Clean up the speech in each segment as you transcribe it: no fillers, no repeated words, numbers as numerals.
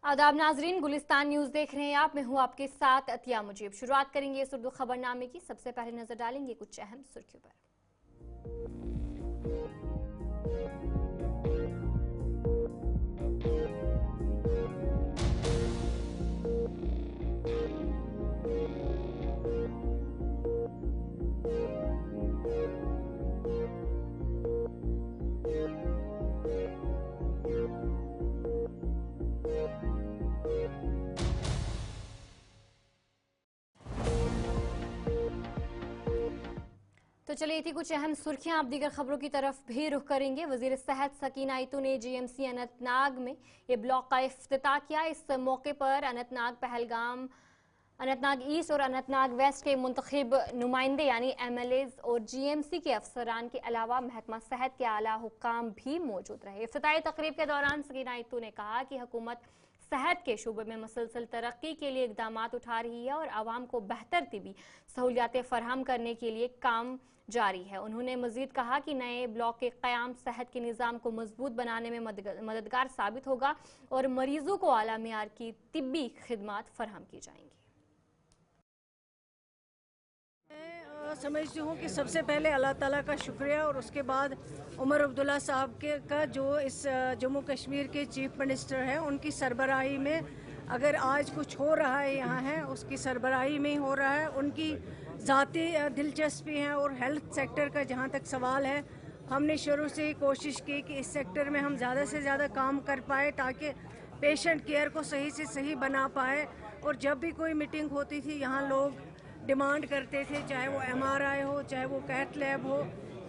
आदाब नाजरीन, गुलिस्तान न्यूज़ देख रहे हैं आप। मैं हूं आपके साथ अतिया मुजीब। शुरुआत करेंगे इस उर्दू खबरनामे की। सबसे पहले नजर डालेंगे कुछ अहम सुर्खियों पर। तो चलिए थी कुछ अहम सुर्खियां। आप दीगर खबरों की तरफ भी रुख करेंगे। वजीर सेहत सकीना ईतू ने जीएमसी अनंतनाग में ये ब्लॉक का इफ्तिताह किया। इस मौके पर अनंतनाग, पहलगाम, अनंतनाग ईस्ट और अनंतनाग वेस्ट के मुंतखब नुमाइंदे यानी एमएलएज और जीएमसी के अफसरान के अलावा महकमा सेहत के आला हुक्काम भी मौजूद रहे। इफ्तिताही तकरीब के दौरान सकीना ईतू ने कहा कि हुकूमत सेहत के शोबे में मुसलसल तरक्की के लिए इकदामात उठा रही है और आवाम को बेहतर तिबी सहूलियातें फराहम करने के लिए काम जारी है। उन्होंने मजीद कहा कि नए ब्लॉक के क़याम सेहत के निज़ाम को मजबूत बनाने में मददगार साबित होगा और मरीजों को आला मियार की तिब्बी खिदमात फराहम की जाएंगी। मैं समझती हूँ कि सबसे पहले अल्लाह ताला का शुक्रिया और उसके बाद उमर अब्दुल्ला साहब के का जो इस जम्मू कश्मीर के चीफ मिनिस्टर हैं उनकी सरबराही में अगर आज कुछ हो रहा है यहाँ है उसकी सरबराही में ही हो रहा है। उनकी ज़ाती दिलचस्पी है और हेल्थ सेक्टर का जहाँ तक सवाल है हमने शुरू से ही कोशिश की कि इस सेक्टर में हम ज़्यादा से ज़्यादा काम कर पाए ताकि पेशेंट केयर को सही से सही बना पाए। और जब भी कोई मीटिंग होती थी यहाँ लोग डिमांड करते थे, चाहे वो एमआरआई हो, चाहे वो कैथ लैब हो,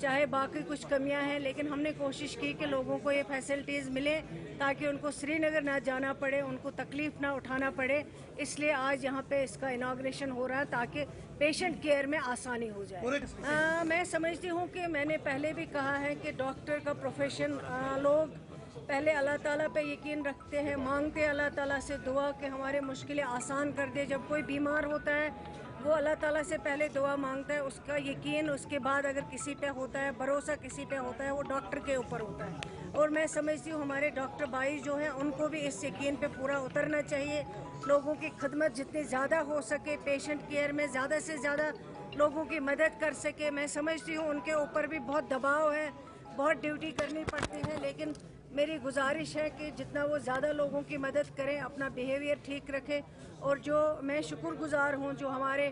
चाहे बाकी कुछ कमियां हैं, लेकिन हमने कोशिश की कि लोगों को ये फैसिलिटीज़ मिले ताकि उनको श्रीनगर ना जाना पड़े, उनको तकलीफ़ ना उठाना पड़े। इसलिए आज यहाँ पे इसका इनाग्रेशन हो रहा है ताकि पेशेंट केयर में आसानी हो जाए। मैं समझती हूँ कि मैंने पहले भी कहा है कि डॉक्टर का प्रोफेशन लोग पहले अल्लाह ताला पे यकीन रखते हैं, मांगते हैं अल्लाह ताला से दुआ कि हमारे मुश्किलें आसान कर दे। जब कोई बीमार होता है वो अल्लाह ताला से पहले दुआ मांगता है, उसका यकीन उसके बाद अगर किसी पे होता है, भरोसा किसी पे होता है, वो डॉक्टर के ऊपर होता है। और मैं समझती हूँ हमारे डॉक्टर भाई जो हैं उनको भी इस यकीन पे पूरा उतरना चाहिए। लोगों की खिदमत जितनी ज़्यादा हो सके, पेशेंट केयर में ज़्यादा से ज़्यादा लोगों की मदद कर सके। मैं समझती हूँ उनके ऊपर भी बहुत दबाव है, बहुत ड्यूटी करनी पड़ती है, लेकिन मेरी गुजारिश है कि जितना वो ज़्यादा लोगों की मदद करें, अपना बिहेवियर ठीक रखें। और जो मैं शुक्रगुजार हूँ जो हमारे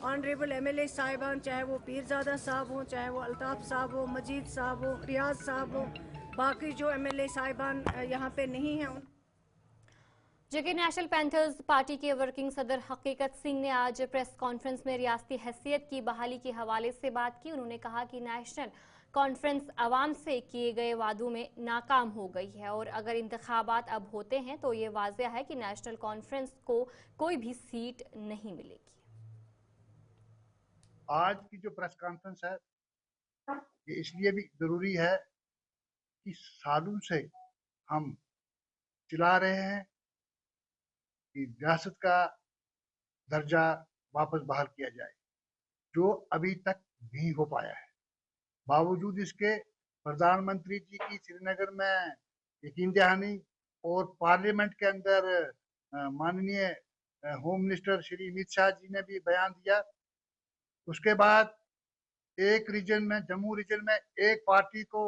ऑनरेबल एमएलए साहिबान, चाहे वो पीरजादा साहब हों, चाहे वो अल्ताफ़ साहब हो, मजीद साहब हो, रियाज साहब हो, बाकी जो एमएलए साहिबान यहाँ पे नहीं हैं। जेके नेशनल पैंथर्स पार्टी के वर्किंग सदर हकीकत सिंह ने आज प्रेस कॉन्फ्रेंस में रियासती हैसियत की बहाली के हवाले से बात की। उन्होंने कहा कि नेशनल कॉन्फ्रेंस आवाम से किए गए वादों में नाकाम हो गई है और अगर इंतखाबात अब होते हैं तो ये वाज़ेह है कि नेशनल कॉन्फ्रेंस को कोई भी सीट नहीं मिलेगी। आज की जो प्रेस कॉन्फ्रेंस है ये इसलिए भी जरूरी है कि सालों से हम चिल्ला रहे हैं कि रियासत का दर्जा वापस बहाल किया जाए, जो अभी तक नहीं हो पाया है। बावजूद इसके प्रधानमंत्री जी की श्रीनगर में यकीन दहानी और पार्लियामेंट के अंदर माननीय होम मिनिस्टर श्री अमित शाह जी ने भी बयान दिया। उसके बाद एक रीजन में, जम्मू रीजन में एक पार्टी को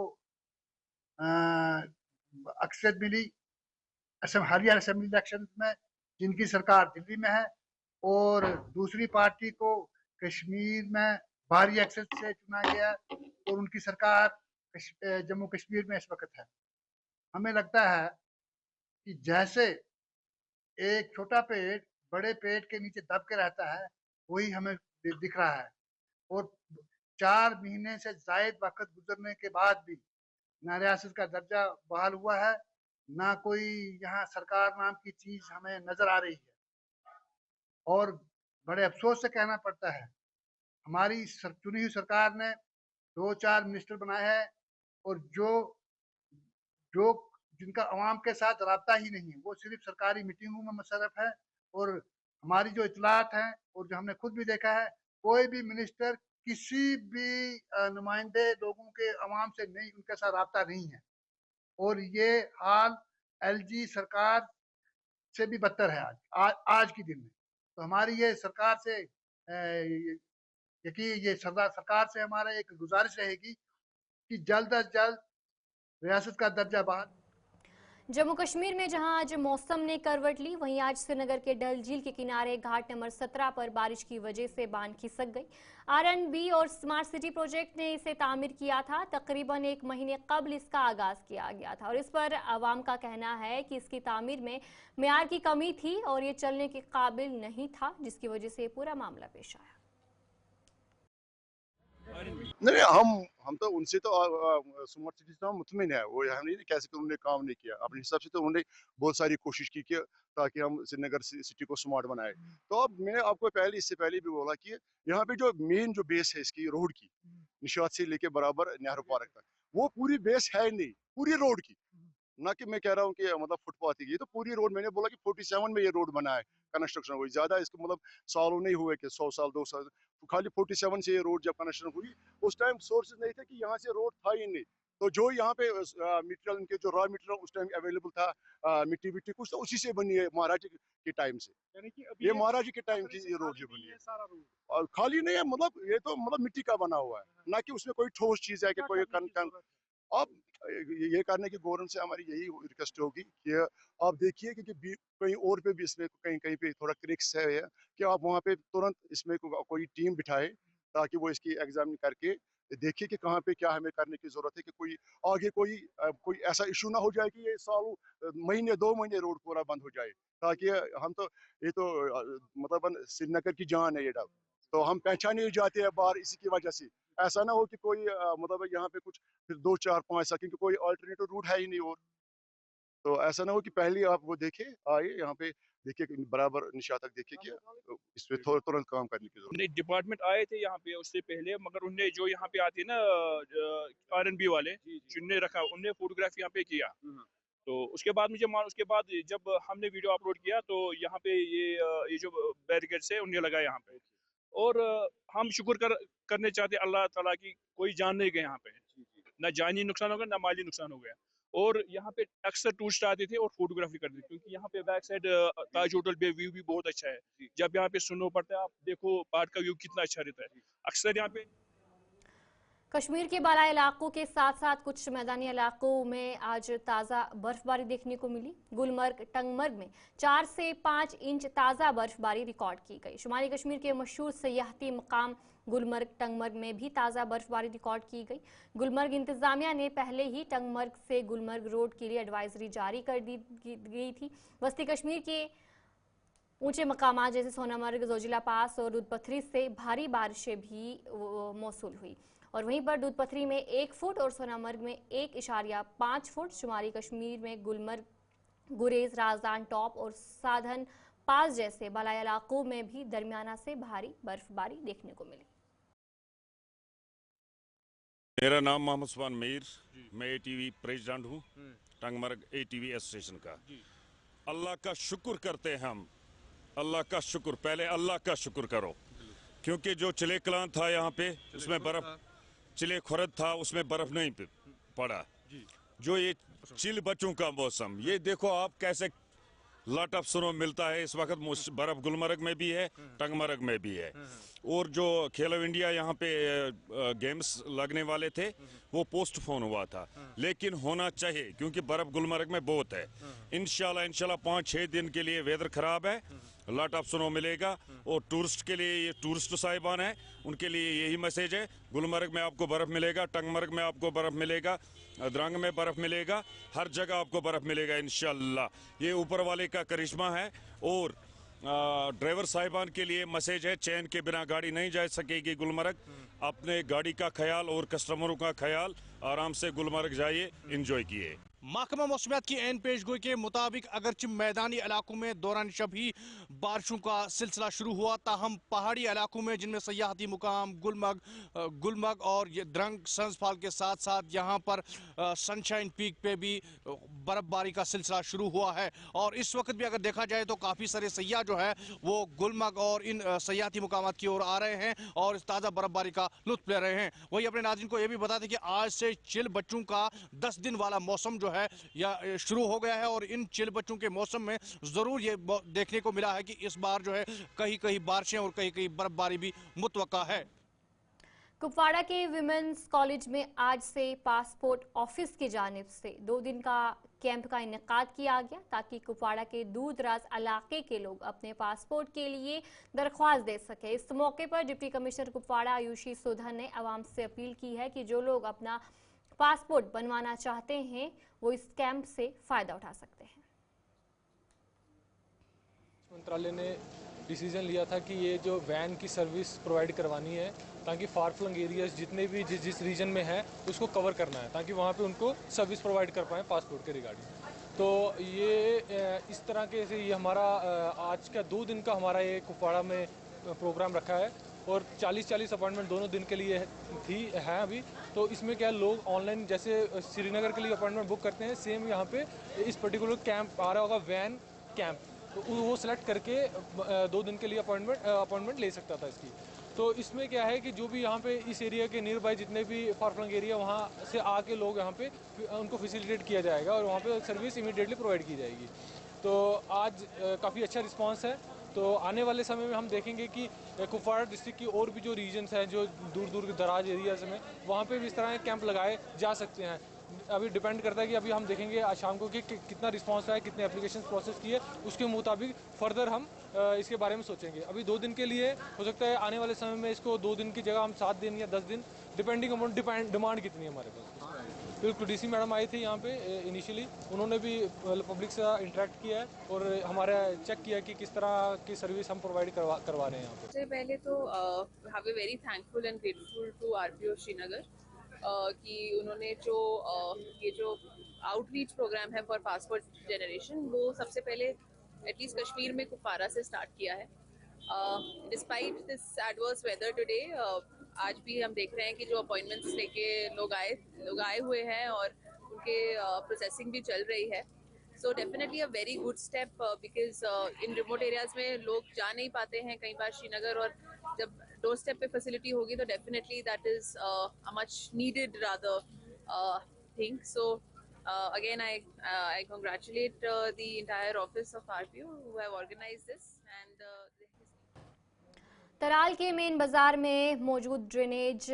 अक्सर मिली हालिया असेंबली इलेक्शन में, जिनकी सरकार दिल्ली में है, और दूसरी पार्टी को कश्मीर में भारी एक्सेस से चुना गया और उनकी सरकार जम्मू कश्मीर में इस वक्त है। हमें लगता है कि जैसे एक छोटा पेड़ बड़े पेड़ के नीचे दब के रहता है, वही हमें दिख रहा है। और 4 महीने से जायद वक्त गुजरने के बाद भी ना रियासत का दर्जा बहाल हुआ है, ना कोई यहाँ सरकार नाम की चीज हमें नजर आ रही है। और बड़े अफसोस से कहना पड़ता है, हमारी चुनी हुई सरकार ने 2-4 मिनिस्टर बनाए हैं और जो जो जिनका अवाम के साथ राब्ता ही नहीं है, वो सिर्फ सरकारी मीटिंगों में मुशर्रफ है। और हमारी जो इतलात हैं और जो हमने खुद भी देखा है, कोई भी मिनिस्टर किसी भी नुमाइंदे लोगों के अवाम से नहीं, उनके साथ राब्ता नहीं है। और ये हाल एलजी सरकार से भी बदतर है आज की दिन में। तो हमारी ये सरकार से ये सरकार से हमारा एक गुजारिश रहेगी कि जल्द अज जल्द रियासत का दर्जा बहाल। जम्मू कश्मीर में जहां आज मौसम ने करवट ली, वहीं आज श्रीनगर के डल झील के किनारे घाट नंबर 17 पर बारिश की वजह से बांध खिसक गई। आर&बी और स्मार्ट सिटी प्रोजेक्ट ने इसे तामीर किया था। तकरीबन 1 महीने कबल इसका आगाज किया गया था और इस पर आवाम का कहना है कि इसकी तामीर में मेयार की कमी थी और ये चलने के काबिल नहीं था, जिसकी वजह से पूरा मामला पेश आया। नहीं, हम तो उनसे तो स्मार्ट सिटी से मुतमिन है। वो यहाँ नहीं कैसे कि उन्होंने काम नहीं किया अपने हिसाब से, तो उन्होंने बहुत सारी कोशिश की कि ताकि हम श्रीनगर सिटी को स्मार्ट बनाए। तो अब मैंने आपको इससे पहले भी बोला कि यहाँ पे जो मेन जो बेस है इसकी रोड की, निशात से लेके बराबर नेहरू पार्क तक, वो पूरी बेस है नहीं पूरी रोड की। ना कि मैं कह रहा हूँ कि मतलब फुटपाथ की, ये तो पूरी रोड। मैंने बोला कि 47 में ये रोड बना है, कंस्ट्रक्शन हुई ज्यादा इसको मतलब सालों नहीं हुए कि 100 साल 2 साल, खाली 47 से ये रोड जब कंस्ट्रक्शन हुई उस टाइम सोर्सेज नहीं थे कि यहाँ से रोड था ही नहीं। तो जो यहाँ पे मटेरियल इनके जो रॉ मटेरियल उस टाइम अवेलेबल था, मिट्टी विट्टी कुछ, तो उसी से बनी है महाराज के टाइम से। यानी कि ये महाराज के टाइम की ये रोड जो बनी है सारा रोड, और खाली नहीं है, मतलब ये तो मतलब मिट्टी का बना हुआ है, ना कि उसमें कोई ठोस चीज है कि कोई अब ये करने की गवर्नमेंट से हमारी यही रिक्वेस्ट होगी कि आप देखिए कि कहीं और पे भी इसमें कहीं कहीं पे थोड़ा क्रिक्स है कि आप वहाँ पे तुरंत इसमें कोई टीम बिठाए ताकि वो इसकी एग्जामिन करके देखिए कि कहाँ पे क्या हमें करने की जरूरत है, कि कोई आगे कोई ऐसा इशू ना हो जाए कि ये सालों महीने 2 महीने रोड पूरा बंद हो जाए। ताकि हम तो ये तो मतलब श्रीनगर की जान है ये डब, तो हम पहचाने ही जाते हैं बाहर इसी की वजह से। ऐसा ना हो कि कोई मतलब यहाँ पे कुछ फिर 2 4 5 साल, क्योंकि कोई अल्टरनेटिव रूट है ही नहीं। और तो ऐसा ना हो कि पहले आप वो देखे आए यहाँ पे देखिए बराबर निशा तक देखिए कि इस पे तुरंत काम करने की जरूरत। नहीं, डिपार्टमेंट आए थे यहाँ पे उससे पहले, मगर उनने जो यहाँ पे आते ना R&B वाले जिनने रखा, उनने फोटोग्राफी यहाँ पे किया। तो उसके बाद उसके बाद जब हमने वीडियो अपलोड किया तो यहाँ पे ये जो बैरिकेड्स है उन्हें लगा यहाँ पे। और हम शुक्र करने चाहते अल्लाह ताला की कोई जान नहीं गए यहाँ पे, ना जानी नुकसान हो गया ना माली नुकसान हो गया। और यहाँ पे अक्सर टूरिस्ट आते थे और फोटोग्राफी करते थे, क्योंकि यहाँ पे बैक साइड ताज होटल पे व्यू भी बहुत अच्छा है। जब यहाँ पे स्नो पड़ता है, आप देखो पहाड़ का व्यू कितना अच्छा रहता है। अक्सर यहाँ पे कश्मीर के बालाई इलाकों के साथ साथ कुछ मैदानी इलाकों में आज ताज़ा बर्फबारी देखने को मिली। गुलमर्ग टंगमर्ग में 4 से 5 इंच ताज़ा बर्फबारी रिकॉर्ड की गई। शुमाली कश्मीर के मशहूर सयाहती मकाम गुलमर्ग टंगमर्ग में भी ताज़ा बर्फबारी रिकॉर्ड की गई। गुलमर्ग इंतजामिया ने पहले ही टंगमर्ग से गुलमर्ग रोड के लिए एडवाइजरी जारी कर दी गई थी। वस्ती कश्मीर के ऊंचे मकामात जैसे सोनामर्ग, जोजिला पास और दूध पथरी से भारी बारिशें भी मौसूल हुई। और वहीं पर दूध पथरी में 1 फुट और सोनामर्ग में 1.5 फुट। शुमाली कश्मीर में गुलमर्ग, गुरेज, राजदान टॉप और साधन पास जैसे बालाई इलाकों में भी दरमियाना से भारी बर्फबारी देखने को मिली। मेरा नाम मोहम्मद उस्मान मीर, मैं ATV प्रेसिडेंट हूँ, टंगमर्ग ATV एसोसिएशन का। अल्लाह का शुक्र करते हैं हम, अल्लाह का शुक्र, पहले अल्लाह का शुक्र करो, क्योंकि जो चिले कलान था यहाँ पे उसमें बर्फ, चिले खुरद था उसमें बर्फ नहीं पड़ा। जो ये चिल बच्चों का मौसम, ये देखो आप कैसे लॉट ऑफ स्नो मिलता है इस वक्त। बर्फ गुलमर्ग में भी है, टंगमर्ग में भी है। और जो खेलो इंडिया यहाँ पे गेम्स लगने वाले थे वो पोस्टपोन हुआ था, लेकिन होना चाहिए क्योंकि बर्फ गुलमर्ग में बहुत है। इंशाल्लाह 5-6 दिन के लिए वेदर खराब है, लॉट ऑफ स्नो मिलेगा। और टूरिस्ट के लिए, ये टूरिस्ट साहिबान है उनके लिए यही मैसेज है, गुलमर्ग में आपको बर्फ मिलेगा, टंगमर्ग में आपको बर्फ मिलेगा, द्रंग में बर्फ मिलेगा, हर जगह आपको बर्फ मिलेगा इंशाल्लाह। ये ऊपर वाले का करिश्मा है। और ड्राइवर साहिबान के लिए मैसेज है, चैन के बिना गाड़ी नहीं जा सकेगी गुलमर्ग। अपने गाड़ी का ख्याल और कस्टमरों का ख्याल, आराम से गुलमर्ग जाइए, एंजॉय कीजिए। महकमा मौसमियात की एन पेशगोई के मुताबिक अगरचे मैदानी इलाकों में दौरान शब ही बारिशों का सिलसिला शुरू हुआ, ताहम पहाड़ी इलाकों में जिनमें सयाहती मुकाम गुलमर्ग और द्रंग सन्सफॉल के साथ साथ यहाँ पर सनशाइन पीक पे भी बर्फबारी का सिलसिला शुरू हुआ है। और इस वक्त भी अगर देखा जाए तो काफ़ी सारे सयाह जो है वो गुलमर्ग और इन सयाहती मुकामात की ओर आ रहे हैं और इस ताज़ा बर्फबारी का लुत्फ ले रहे हैं। वही अपने नाज़रीन को यह भी बता दें कि आज से चिल बच्चों का 10 दिन वाला मौसम जो है या शुरू हो गया है, और इन चिल बच्चों के मौसम में ज़रूर ये देखने को मिला है कि इस बार जो है कहीं कहीं बारिशें और कहीं कहीं बर्फबारी भी मुतवक्का है। कुपवाड़ा के विमेंस कॉलेज में आज से पासपोर्ट ऑफिस की जानिब से 2 दिन का कैंप का इनेकाद किया गया ताकि कुपवाड़ा के दूर दराज इलाके के लोग अपने पासपोर्ट के लिए दरख्वास्त दे सके। इस मौके पर डिप्टी कमिश्नर कुपवाड़ा आयुषी सुधन ने आवाम से अपील की है कि जो लोग अपना पासपोर्ट बनवाना चाहते हैं वो इस कैंप से फायदा उठा सकते हैं। मंत्रालय ने डिसीजन लिया था कि ये जो वैन की सर्विस प्रोवाइड करवानी है ताकि फार फ्लंग एरियाज जितने भी जिस रीजन में है उसको कवर करना है ताकि वहाँ पे उनको सर्विस प्रोवाइड कर पाएँ पासपोर्ट के रिगार्डिंग। तो ये इस तरह के से ये हमारा आज का 2 दिन का हमारा ये कुपवाड़ा में प्रोग्राम रखा है और 40-40 अपॉइंटमेंट दोनों दिन के लिए है अभी। तो इसमें क्या लोग ऑनलाइन जैसे श्रीनगर के लिए अपॉइंटमेंट बुक करते हैं, सेम यहाँ पे इस पर्टिकुलर कैंप आ रहा होगा वैन कैंप, तो वो सिलेक्ट करके 2 दिन के लिए अपॉइंटमेंट ले सकता था इसकी। तो इसमें क्या है कि जो भी यहाँ पे इस एरिया के नियर बाय जितने भी फार फ्लंग एरिया वहाँ से आके लोग यहाँ पे उनको फैसिलिटेट किया जाएगा और वहाँ पे सर्विस इमीडिएटली प्रोवाइड की जाएगी। तो आज काफ़ी अच्छा रिस्पांस है। तो आने वाले समय में हम देखेंगे कि कुपवाड़ा डिस्ट्रिक्ट की और भी जो रीजन्स हैं जो दूर दूर के दराज एरियाज में वहाँ पे भी इस तरह के कैंप लगाए जा सकते हैं। अभी डिपेंड करता है कि अभी हम देखेंगे आज शाम को कि कितना रिस्पांस आया, कितने एप्लीकेशन प्रोसेस किए, उसके मुताबिक फर्दर हम इसके बारे में सोचेंगे। अभी 2 दिन के लिए हो सकता है, आने वाले समय में इसको 2 दिन की जगह हम 7 दिन या 10 दिन डिपेंडिंग अपॉन डिमांड कितनी है हमारे पास। बिल्कुल डीसी मैडम आई थी यहाँ पे इनिशियली, उन्होंने भी पब्लिक से इंटरेक्ट किया है और हमारा चेक किया कि किस तरह की सर्विस हम प्रोवाइड करवा रहे हैं यहाँ पे। सबसे पहले तो have a very thankful and grateful to RPO Srinagar कि उन्होंने ये जो आउटरीच प्रोग्राम है फॉर पासपोर्ट जनरेशन वो सबसे पहले एटलीस्ट कश्मीर में कुपवाड़ा से स्टार्ट किया है। Despite this adverse weather today आज भी हम देख रहे हैं कि जो अपॉइंटमेंट्स लेके लोग आए हुए हैं और उनके प्रोसेसिंग भी चल रही है। So definitely a very good step because in remote areas में लोग जा नहीं पाते हैं कई बार श्रीनगर, और जब डोर स्टेप पे फैसिलिटी होगी तो definitely that is a much needed rather thing. So again I congratulate the entire office of RPO who have organized this and तराल के मेन बाजार में मौजूद ड्रेनेज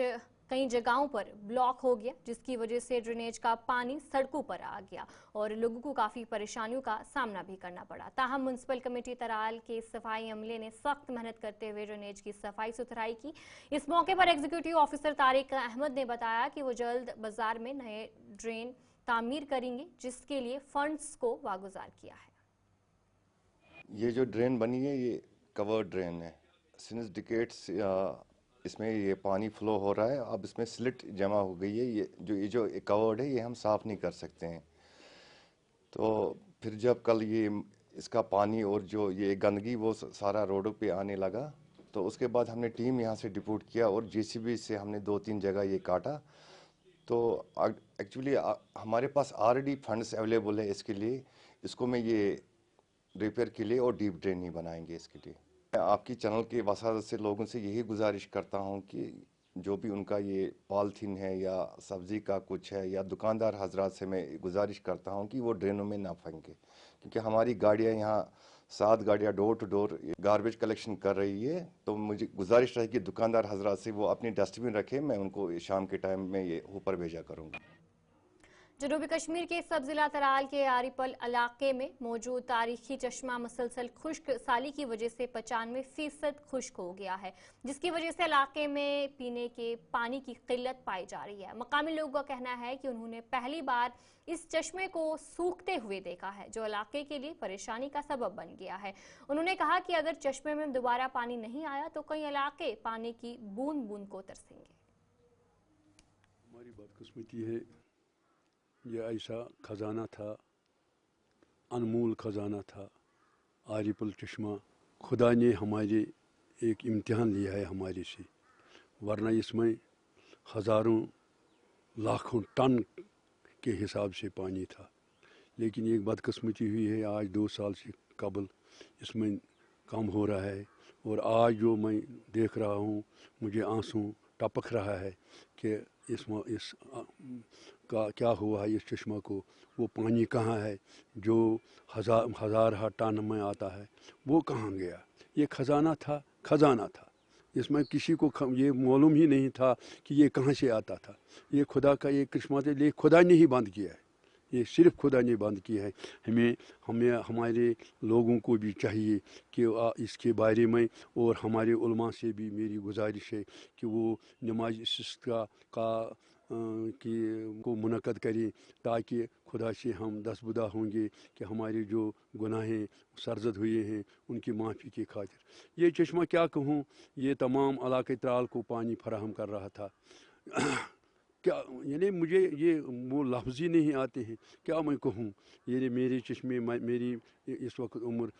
कई जगहों पर ब्लॉक हो गया जिसकी वजह से ड्रेनेज का पानी सड़कों पर आ गया और लोगों को काफ़ी परेशानियों का सामना भी करना पड़ा। ताहम म्युनिसिपल कमेटी तराल के सफाई अमले ने सख्त मेहनत करते हुए ड्रेनेज की सफाई सुथराई की। इस मौके पर एग्जीक्यूटिव ऑफिसर तारिक अहमद ने बताया कि वो जल्द बाजार में नए ड्रेन तामीर करेंगे जिसके लिए फंड्स को वागुजार किया है। ये जो ड्रेन बनी है ये कवर्ड ड्रेन है। सिंस डिकेड्स इसमें ये पानी फ्लो हो रहा है। अब इसमें स्लिट जमा हो गई है। ये जो कवर्ड है ये हम साफ़ नहीं कर सकते हैं। तो फिर जब कल ये इसका पानी और जो ये गंदगी वो सारा रोडों पे आने लगा तो उसके बाद हमने टीम यहाँ से डिपोट किया और जेसीबी से हमने 2-3 जगह ये काटा। तो एक्चुअली हमारे पास ऑलरेडी फंड्स अवेलेबल है इसके लिए। इसको मैं ये रिपेयर के लिए और डीप ड्रेन ही बनाएंगे इसके लिए। आपकी चैनल के वसादत से लोगों से यही गुजारिश करता हूं कि जो भी उनका ये पॉलीथीन है या सब्ज़ी का कुछ है या दुकानदार हजरात से मैं गुजारिश करता हूं कि वो ड्रेनों में ना फेंके, क्योंकि हमारी गाड़ियां यहाँ 7 गाड़ियां door to door garbage collection कर रही है। तो मुझे गुजारिश रहे कि दुकानदार हजरात से वो अपनी डस्टबिन रखें, मैं उनको शाम के टाइम में ये ऊपर भेजा करूँगा। जनूबी कश्मीर के सब जिला तराल के आरिपल इलाके में मौजूद तारीखी चश्मा मुसलसल खुश्क साली की वजह से 95% खुश्क हो गया है, जिसकी वजह से इलाके में पीने के पानी की किल्लत पाई जा रही है। मकामी लोगों का कहना है कि उन्होंने पहली बार इस चश्मे को सूखते हुए देखा है जो इलाके के लिए परेशानी का सबब बन गया है। उन्होंने कहा कि अगर चश्मे में दोबारा पानी नहीं आया तो कई इलाके पानी की बूंद बूंद को तरसेंगे। हमारी बदकिस्मती है, यह ऐसा ख़जाना था, अनमोल ख़जाना था आरिपल चश्मा। खुदा ने हमारे एक इम्तिहान लिया है हमारे से, वरना इसमें हज़ारों लाखों टन के हिसाब से पानी था। लेकिन एक बदकिस्मती हुई है, आज 2 साल से कबल इसमें कम हो रहा है और आज जो मैं देख रहा हूँ मुझे आंसू टपक रहा है कि इस का क्या हुआ है इस चश्मा को, वो पानी कहाँ है जो हज़ार टन में आता है, वो कहाँ गया। ये खजाना था, इसमें किसी को ये मालूम ही नहीं था कि ये कहाँ से आता था। ये खुदा का ये किस्मत है, ये खुदा ने ही बंद किया है, ये सिर्फ खुदा ने बंद किया है। हमें हमारे लोगों को भी चाहिए कि इसके बारे में, और हमारे उलमा से भी मेरी गुजारिश है कि वो नमाज इस्तिस्का को मुनक़द करें, ताकि खुदा से हम दस्तबरदार होंगे कि हमारे जो गुनाहें सरजद हुए हैं उनकी माफ़ी की खातिर। ये चश्मा क्या कहूँ, ये तमाम इलाके त्राल को पानी फराहम कर रहा था। क्या यानी मुझे ये वो लफ्ज़ ही नहीं आते हैं, क्या मैं कहूँ। ये मेरे चश्मे, मेरी इस वक्त उम्र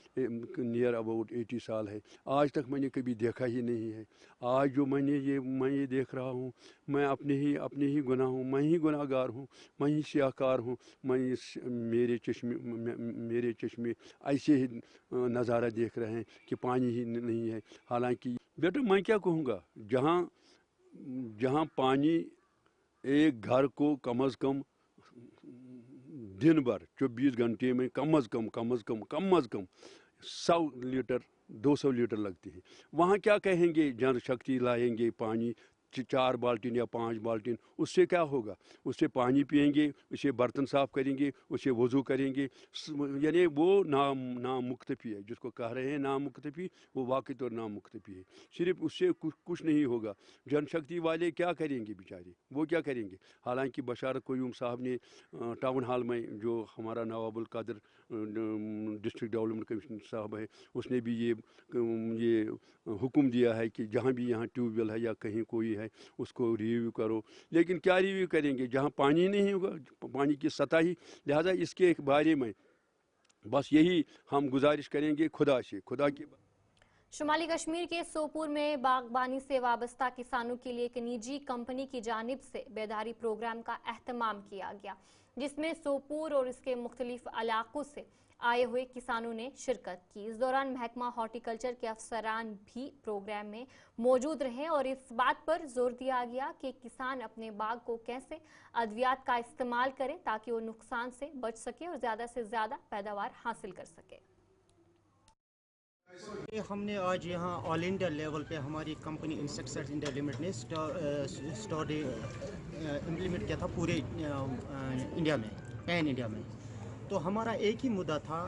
नियर अबाउट 80 साल है, आज तक मैंने कभी देखा ही नहीं है। आज जो मैं ये देख रहा हूँ, मैं अपने ही गुनाह हूँ, मैं ही गुनाहगार हूँ, मैं ही सियाहकार हूँ। मेरे चश्मे ऐसे ही नज़ारा देख रहे हैं कि पानी ही नहीं है। हालांकि बेटा मैं क्या कहूँगा, जहाँ पानी एक घर को कम अज़ कम दिन भर 24 घंटे में कम अज़ कम 100 लीटर 200 लीटर लगती है। वहाँ क्या कहेंगे, जन शक्ति लाएंगे पानी 4 बाल्टीन या 5 बाल्टीन, उससे क्या होगा। उससे पानी पिएंगे, उससे बर्तन साफ़ करेंगे, उससे वज़ू करेंगे। यानी वो नामुक्तफ़ी है, जिसको कह रहे हैं नामुक्तफ़ी, वो वाक़ई तौर नामुक्तफ़ी है। सिर्फ उससे कुछ नहीं होगा। जनशक्ति वाले क्या करेंगे बेचारे, वो क्या करेंगे। हालांकि बशारत क़य्यूम साहब ने टाउन हॉल में, जो हमारा नवाबुल कादर डिस्ट्रिक्ट डेवलपमेंट कमिश्नर साहब है, उसने भी ये हुक्म दिया है कि जहाँ भी यहाँ ट्यूबवेल है या कहीं कोई है उसको रिव्यू करो। लेकिन क्या रिव्यू करेंगे जहाँ पानी नहीं होगा, पानी की सतह ही। लिहाजा इसके बारे में बस यही हम गुजारिश करेंगे खुदा की। शुमाली कश्मीर के सोपुर में बागबानी से वाबस्ता किसानों के लिए एक निजी कंपनी की जानिब से बेदारी प्रोग्राम का एहतमाम किया गया, जिसमें सोपुर और इसके मुख्तलिफ इलाकों से आए हुए किसानों ने शिरकत की। इस दौरान महकमा हॉर्टिकल्चर के अफसरान भी प्रोग्राम में मौजूद रहे और इस बात पर जोर दिया गया कि किसान अपने बाग को कैसे अद्वियात का इस्तेमाल करें ताकि वो नुकसान से बच सके और ज़्यादा से ज़्यादा पैदावार हासिल कर सके। हमने आज यहाँ ऑल इंडिया लेवल पे हमारी कंपनी इंसेक्टिसाइड्स इंडिया लिमिटेड ने स्टोरी इम्प्लीमेंट किया था पूरे इंडिया में, पैन इंडिया में। तो हमारा एक ही मुद्दा था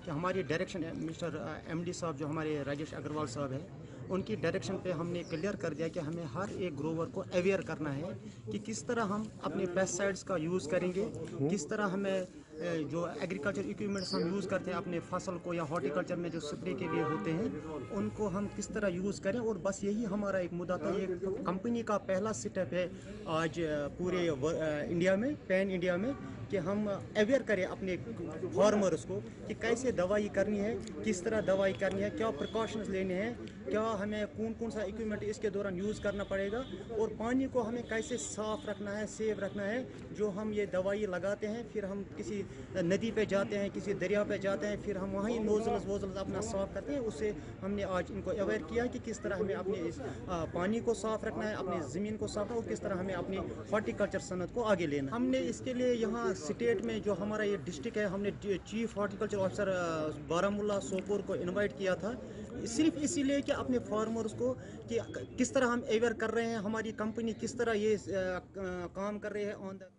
कि हमारी डायरेक्शन मिस्टर एमडी साहब जो हमारे राजेश अग्रवाल साहब हैं, उनकी डायरेक्शन पे हमने क्लियर कर दिया कि हमें हर एक ग्रोवर को अवेयर करना है कि किस तरह हम अपने पेस्टिसाइड्स का यूज़ करेंगे, किस तरह हमें जो एग्रीकल्चर इक्विपमेंट्स हम यूज़ करते हैं अपने फसल को या हॉर्टिकल्चर में जो स्प्रे के लिए होते हैं उनको हम किस तरह यूज़ करें। और बस यही हमारा एक मुद्दा था। ये कंपनी का पहला स्टेप है आज पूरे इंडिया में, पैन इंडिया में, कि हम अवेयर करें अपने फार्मर्स को कि कैसे दवाई करनी है, किस तरह दवाई करनी है, क्या प्रिकॉशंस लेने हैं, क्या हमें कौन सा इक्विपमेंट इसके दौरान यूज़ करना पड़ेगा, और पानी को हमें कैसे साफ़ रखना है, सेव रखना है। जो हम ये दवाई लगाते हैं, फिर हम किसी नदी पे जाते हैं, किसी दरिया पे जाते हैं, फिर हम वहीं नोजल्स अपना साफ़ करते हैं। उससे हमने आज इनको अवेयर किया कि किस तरह हमें अपने इस पानी को साफ़ रखना है, अपनी ज़मीन को साफ़ रखना है, और किस तरह हमें अपनी हॉर्टिकल्चर सनत को आगे लेना है। हमने इसके लिए यहाँ स्टेट में जो हमारा ये डिस्ट्रिक्ट है, हमने chief horticulture officer Baramulla Sopore को इनवाइट किया था, सिर्फ इसीलिए कि अपने फार्मर्स को कि किस तरह हम अवेयर कर रहे हैं, हमारी कंपनी किस तरह ये काम कर रही है ऑन द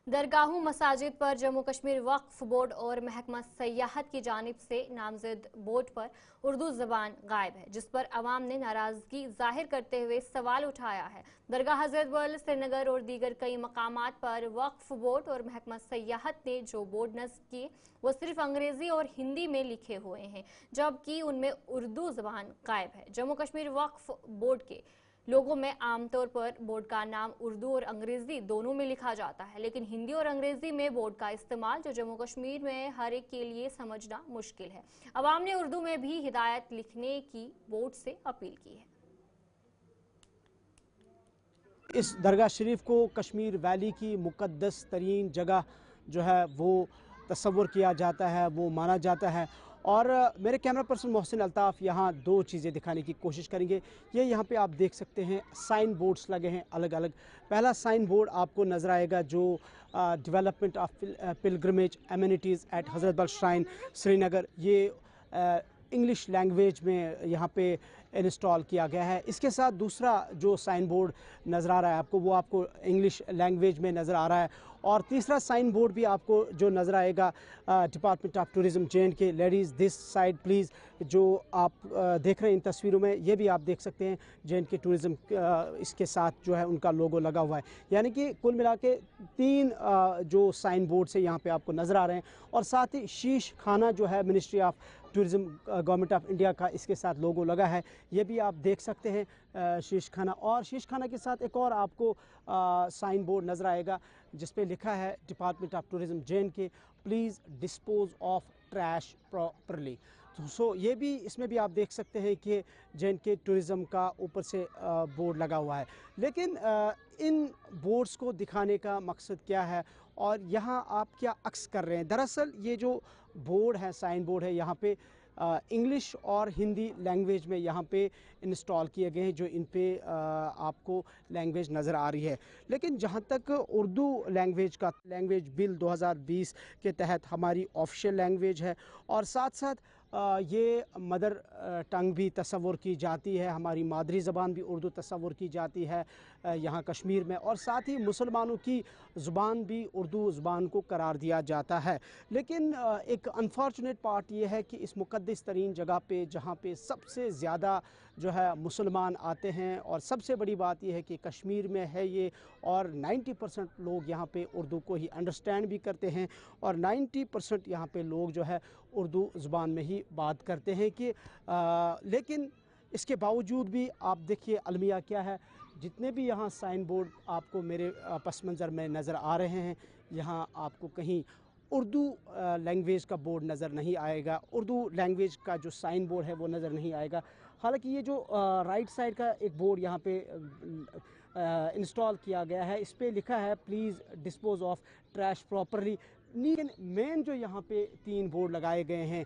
दरगाहों मसाजिद पर जम्मू कश्मीर वक्फ बोर्ड और महकमा सयाहत की जानिब से नामजद बोर्ड पर उर्दू ज़बान गायब है, जिस पर अवाम ने नाराज़गी जाहिर करते हुए सवाल उठाया है। दरगाह हज़रत बल श्रीनगर और दीगर कई मकामात पर वक्फ बोर्ड और महकमा सयाहत ने जो बोर्ड नस्ब किए वो सिर्फ अंग्रेज़ी और हिंदी में लिखे हुए हैं, जबकि उनमें उर्दू ज़बान गायब है। जम्मू कश्मीर वक्फ बोर्ड के लोगों में आमतौर पर बोर्ड का नाम उर्दू और अंग्रेज़ी दोनों में लिखा जाता है, लेकिन हिंदी और अंग्रेज़ी में बोर्ड का इस्तेमाल जो जम्मू कश्मीर में हर एक के लिए समझना मुश्किल है। अवाम ने उर्दू में भी हिदायत लिखने की बोर्ड से अपील की है। इस दरगाह शरीफ को कश्मीर वैली की मुक़द्दस तरीन जगह जो है वो तस्वुर किया जाता है, वो माना जाता है, और मेरे कैमरा पर्सन मोहसिन अल्ताफ़ यहाँ दो चीज़ें दिखाने की कोशिश करेंगे। ये यहाँ पे आप देख सकते हैं साइन बोर्ड्स लगे हैं अलग अलग। पहला साइन बोर्ड आपको नज़र आएगा जो development of pilgrimage amenities at Hazratbal shrine Srinagar, ये इंग्लिश लैंग्वेज में यहाँ पे इंस्टॉल किया गया है। इसके साथ दूसरा जो साइन बोर्ड नज़र आ रहा है आपको, वो आपको इंग्लिश लैंग्वेज में नज़र आ रहा है। और तीसरा साइन बोर्ड भी आपको जो नज़र आएगा department of tourism J&K, ladies this side please, जो आप देख रहे हैं इन तस्वीरों में, ये भी आप देख सकते हैं जे.एंड.के टूरिज़म इसके साथ जो है उनका लोगो लगा हुआ है। यानी कि कुल मिला के 3 जो साइन बोर्ड से यहाँ पे आपको नज़र आ रहे हैं। और साथ ही शीश खाना जो है ministry of tourism government of India का, इसके साथ लोगो लगा है, ये भी आप देख सकते हैं शीश खाना। और शीश खाना के साथ एक और आपको साइन बोर्ड नज़र आएगा जिस पे लिखा है department of tourism J&K, please dispose of trash properly. तो ये भी, इसमें भी आप देख सकते हैं कि जे.एंड.के टूरिज़म का ऊपर से बोर्ड लगा हुआ है। लेकिन इन बोर्ड्स को दिखाने का मकसद क्या है और यहाँ आप क्या अक्स कर रहे हैं? दरअसल ये जो बोर्ड है, साइन बोर्ड है, यहाँ पे इंग्लिश और हिंदी लैंग्वेज में यहाँ पे इंस्टॉल किए गए हैं, जो इन पे आपको लैंग्वेज नज़र आ रही है। लेकिन जहाँ तक उर्दू लैंग्वेज का, लैंग्वेज बिल 2020 के तहत हमारी ऑफिशियल लैंग्वेज है और साथ साथ ये मदर टंग भी तस्वुर की जाती है, हमारी मादरी ज़बान भी उर्दू तस्वुर की जाती है यहाँ कश्मीर में, और साथ ही मुसलमानों की ज़ुबान भी उर्दू ज़ुबान को करार दिया जाता है। लेकिन एक अनफॉर्चुनेट पार्ट ये है कि इस मुक़द्दस तरीन जगह पे, जहाँ पे सबसे ज़्यादा जो है मुसलमान आते हैं, और सबसे बड़ी बात यह है कि कश्मीर में है ये, और 90% लोग यहाँ पे उर्दू को ही अंडरस्टैंड भी करते हैं और 90% यहाँ पे लोग जो है उर्दू ज़ुबान में ही बात करते हैं कि लेकिन इसके बावजूद भी आप देखिए अलमिया क्या है। जितने भी यहाँ साइन बोर्ड आपको मेरे पस मंज़र में नज़र आ रहे हैं, यहाँ आपको कहीं उर्दू लैंग्वेज का बोर्ड नज़र नहीं आएगा, उर्दू लैंग्वेज का जो साइन बोर्ड है वो नज़र नहीं आएगा। हालांकि ये जो राइट साइड का एक बोर्ड यहाँ पे इंस्टॉल किया गया है, इस पे लिखा है please dispose of trash properly. लेकिन मेन जो यहाँ पे 3 बोर्ड लगाए गए हैं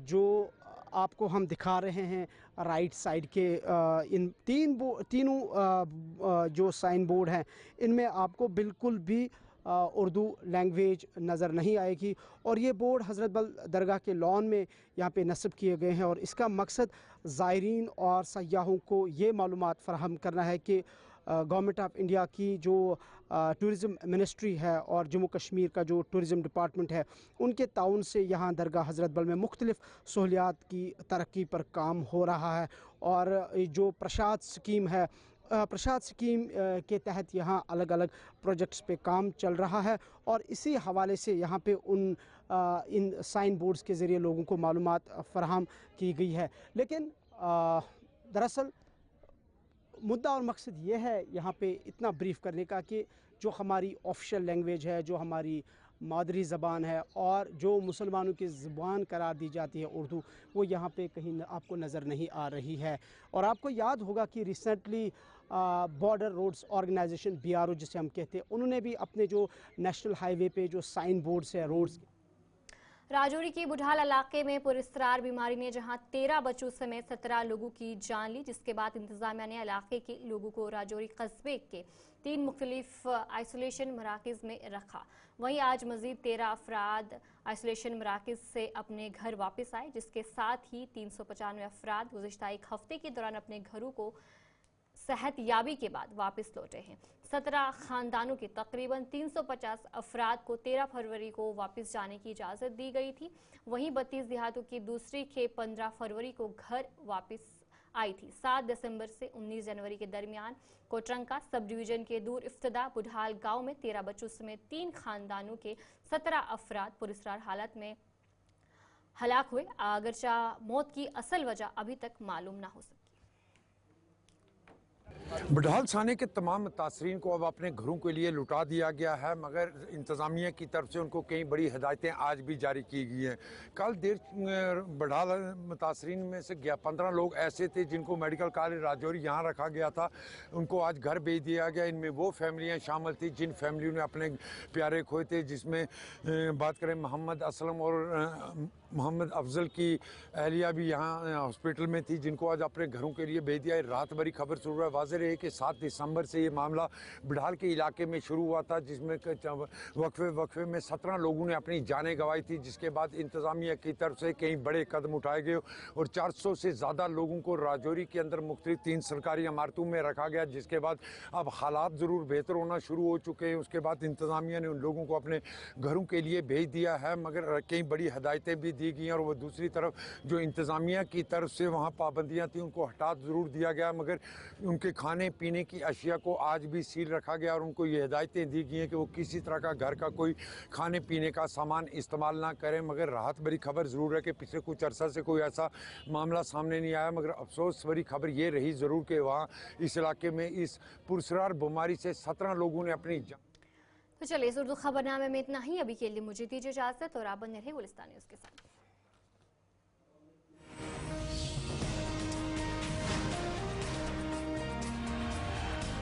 जो आपको हम दिखा रहे हैं राइट साइड के, इन तीनों जो साइन बोर्ड हैं इनमें आपको बिल्कुल भी उर्दू लैंग्वेज नज़र नहीं आएगी। और ये बोर्ड हज़रत बल दरगाह के लॉन में यहाँ पे नस्ब किए गए हैं और इसका मकसद ज़ायरीन और सयाहों को ये मालूमात फ़राहम करना है कि गवर्नमेंट ऑफ इंडिया की जो टूरिज़म मिनिस्ट्री है और जम्मू कश्मीर का जो टूरिज़म डिपार्टमेंट है, उनके ताउन से यहाँ दरगाह हज़रत बल में मुख्तलिफ़ सहूलियात की तरक्की पर काम हो रहा है। और जो प्रसाद स्कीम है, प्रसाद स्कीम के तहत यहाँ अलग अलग प्रोजेक्ट्स पे काम चल रहा है और इसी हवाले से यहाँ पे इन साइन बोर्ड्स के ज़रिए लोगों को मालूमात फ़राहम की गई है। लेकिन दरअसल मुद्दा और मकसद ये है यहाँ पे इतना ब्रीफ करने का कि जो हमारी ऑफिशियल लैंग्वेज है, जो हमारी मादरी ज़बान है और जो मुसलमानों की ज़बान करार दी जाती है उर्दू, वो यहाँ पे कहीं आपको नज़र नहीं आ रही है। और आपको याद होगा कि recently border roads organisation BRO जिसे हम कहते हैं, उन्होंने भी अपने जो नेशनल हाईवे पे जो साइन बोर्ड्स है रोड्स, राजौरी के बुढ़ाल इलाके में पुरस्कार बीमारी ने जहां 13 बच्चों समेत 17 लोगों की जान ली, जिसके बाद इंतजामिया ने इलाके के लोगों को राजौरी कस्बे के 3 मुख्तलिफ आइसोलेशन मराकज़ में रखा। वहीं आज मजीद 13 अफराद आइसोलेशन मराकज़ से अपने घर वापस आए, जिसके साथ ही 395 अफराद गुज़िश्ता एक हफ्ते के दौरान अपने घरों को सेहत याबी के बाद वापस लौटे हैं। 17 खानदानों के तकरीबन 350 अफराद को 13 फरवरी को वापस जाने की इजाज़त दी गई थी। वहीं 32 देहातों की दूसरी खेप 15 फरवरी को घर वापस आई थी। 7 दिसंबर से 19 जनवरी के दरमियान कोटरंका सब डिवीज़न के दूर इफ्तदा बुढ़ाल गांव में 13 बच्चों समेत 3 खानदानों के 17 अफराद पुरस्कार हालत में हलाक हुए, अगरचा मौत की असल वजह अभी तक मालूम ना हो सकी। बडहाल थाने के तमाम मुतासरीन को अब अपने घरों के लिए लुटा दिया गया है, मगर इंतज़ामिया की तरफ से उनको कई बड़ी हिदायतें आज भी जारी की गई हैं। कल देर बडहाल मुतासरीन में से 15 लोग ऐसे थे जिनको मेडिकल कॉलेज राजौरी यहाँ रखा गया था, उनको आज घर भेज दिया गया। इनमें वो फैमिलियाँ शामिल थी जिन फैमिलियों ने अपने प्यारे खोए थे, जिसमें बात करें मोहम्मद असलम और मोहम्मद अफजल की अहलिया भी यहाँ हॉस्पिटल में थी, जिनको आज अपने घरों के लिए भेज दिया है। रात भरी खबर शुरू है। वाज़ेह है कि 7 दिसंबर से ये मामला बडहाल के इलाके में शुरू हुआ था, जिसमें वक्फे में 17 लोगों ने अपनी जानें गंवाई थी, जिसके बाद इंतज़ामिया की तरफ से कई बड़े कदम उठाए गए और 400 से ज़्यादा लोगों को राजौरी के अंदर मुख्तलिफ 3 सरकारी इमारतों में रखा गया, जिसके बाद अब हालात ज़रूर बेहतर होना शुरू हो चुके हैं। उसके बाद इंतज़ामिया ने उन लोगों को अपने घरों के लिए भेज दिया है, मगर कई बड़ी हदायतें भी दी गई हैं और वो दूसरी तरफ जो इंतज़ामिया की तरफ से वहाँ पाबंदियाँ थी उनको हटा ज़रूर दिया गया, मगर उनके खाने पीने की अशिया को आज भी सील रखा गया और उनको ये हिदायतें दी गई हैं कि वो किसी तरह का घर का कोई खाने पीने का सामान इस्तेमाल ना करें। मगर राहत भरी खबर ज़रूर है कि पिछले कुछ अरसा से कोई ऐसा मामला सामने नहीं आया, मगर अफसोस भरी खबर ये रही ज़रूर कि वहाँ इस इलाके में इस पुरसरार बीमारी से 17 लोगों ने अपनी तो चलिए इस उर्दू खबरनामे में इतना ही। अभी के लिए मुझे दीजिए इजाज़त और आप बने रहे गुलिस्तान न्यूज़ के साथ।